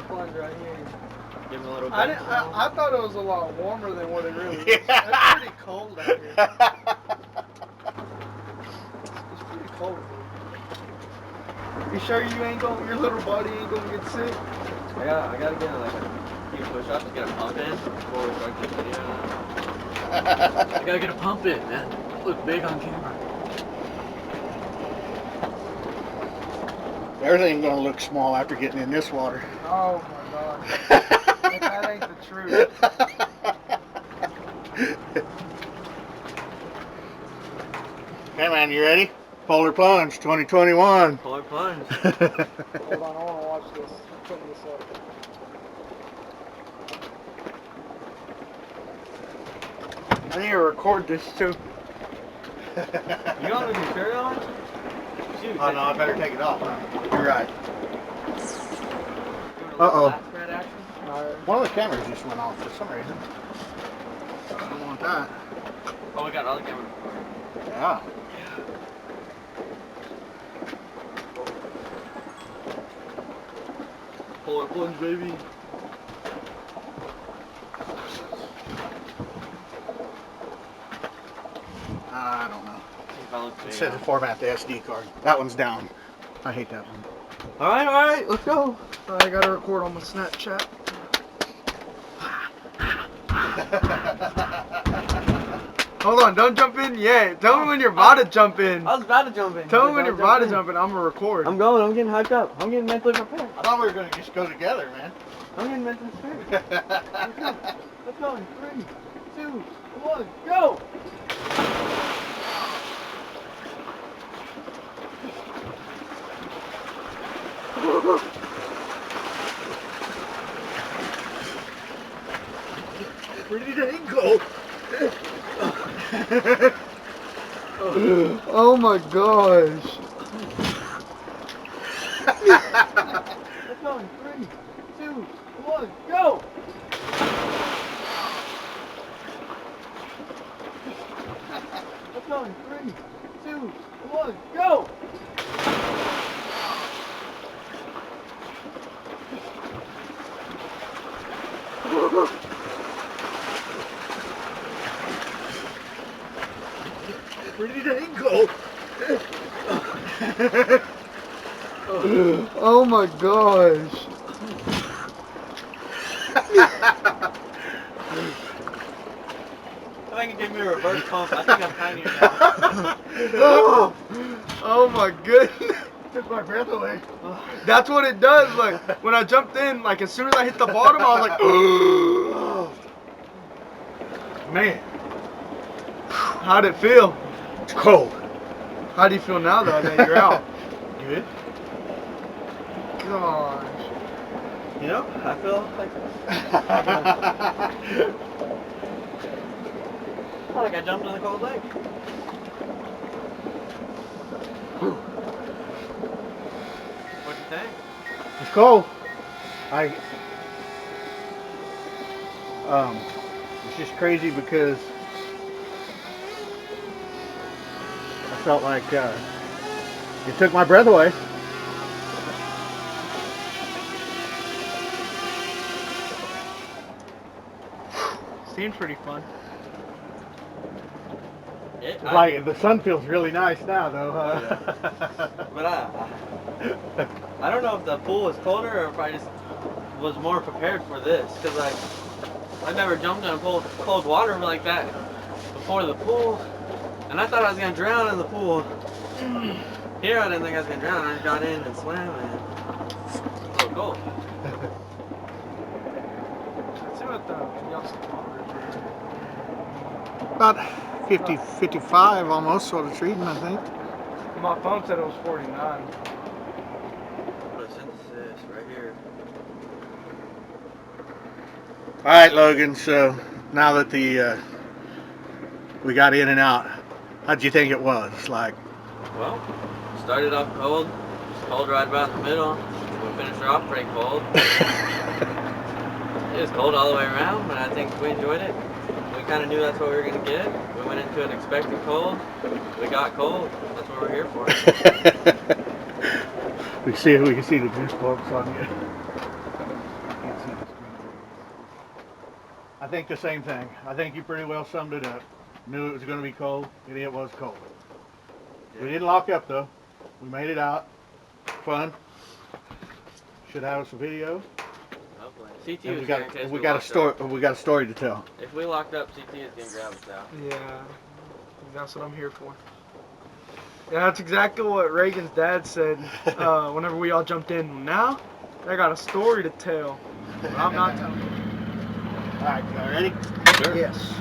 Plunge right here. Give him a little I thought it was a lot warmer than what it really is. It's pretty cold out here. It's pretty cold. You sure you ain't gonna, your little body ain't gonna get sick? I gotta get like a few push-ups to get a pump in before we start this video. I gotta get a pump in, man. Look big on camera. Everything's gonna look small after getting in this water. Oh my god. That ain't the truth. Okay, man, you ready? Polar Plunge 2021. Polar Plunge. Hold on, I wanna watch this. I'm putting this up. I need to record this too. You want to be shirt on? Shoot, Oh no, I better take it off. You're right. Uh-oh. One of the cameras just went off for some reason. I don't want that. Oh, we got all the cameras. Yeah. Polar Plunge, baby. I don't know. It says Yeah. format the SD card. That one's down. I hate that one. Alright, let's go. I gotta record on my Snapchat. Hold on, don't jump in yet. Tell me when you're about to jump in. I was about to jump in. Tell me when you're about to jump in. I'm gonna record. I'm going. I'm getting hyped up. I'm getting mentally prepared. I thought we were going to just go together, man. I'm getting mentally prepared. Let's go in 3, 2, 1, go! Pretty dang cold. Oh my gosh. Let's go in 3, 2, 1, go! Let's go in 3, 2, 1, go! Pretty dang cold. Oh my gosh. I think it gave me a reverse pump. I think I'm tinier now. Oh my goodness. Took my breath away. That's what it does. Like when I jumped in, like as soon as I hit the bottom, I was like, Man, how'd it feel? it's cold. How do you feel now though that you're out? Good. Gosh. You know, I feel like I jumped in the cold lake. What'd you think? It's cold. It's just crazy because I felt like it took my breath away. Seemed pretty fun. Like the sun feels really nice now, though. But I don't know if the pool was colder or if I just was more prepared for this, because I've never jumped in a pool of cold water like that before the pool, and I thought I was gonna drown in the pool. Here I didn't think I was gonna drown. I got in and swam, and it's a little cold. Let's see what the About 50, 55 almost, sort of reading, I think. My phone said it was 49. Photosynthesis right here. All right, Logan. So now that we got in and out, how'd you think it was? Like, Well, started off cold, just cold right about in the middle. We finished off pretty cold. It was cold all the way around, but I think we enjoyed it. We kind of knew that's what we were going to get. We went into it expecting cold. We got cold. That's what we're here for. we can see the goosebumps on you. think the same thing. I think you pretty well summed it up. Knew it was going to be cold, and it was cold. Yeah. We didn't lock up though. We made it out. Fun. Should have us a video. Hopefully. CT And was we here in got case we got a locked story. up. We got a story to tell. If we locked up, CT is gonna grab us out. Yeah, that's what I'm here for. Yeah, that's exactly what Reagan's dad said whenever we all jumped in. Now, I got a story to tell, but I'm not telling you. All right, y'all ready? Sure. Yes.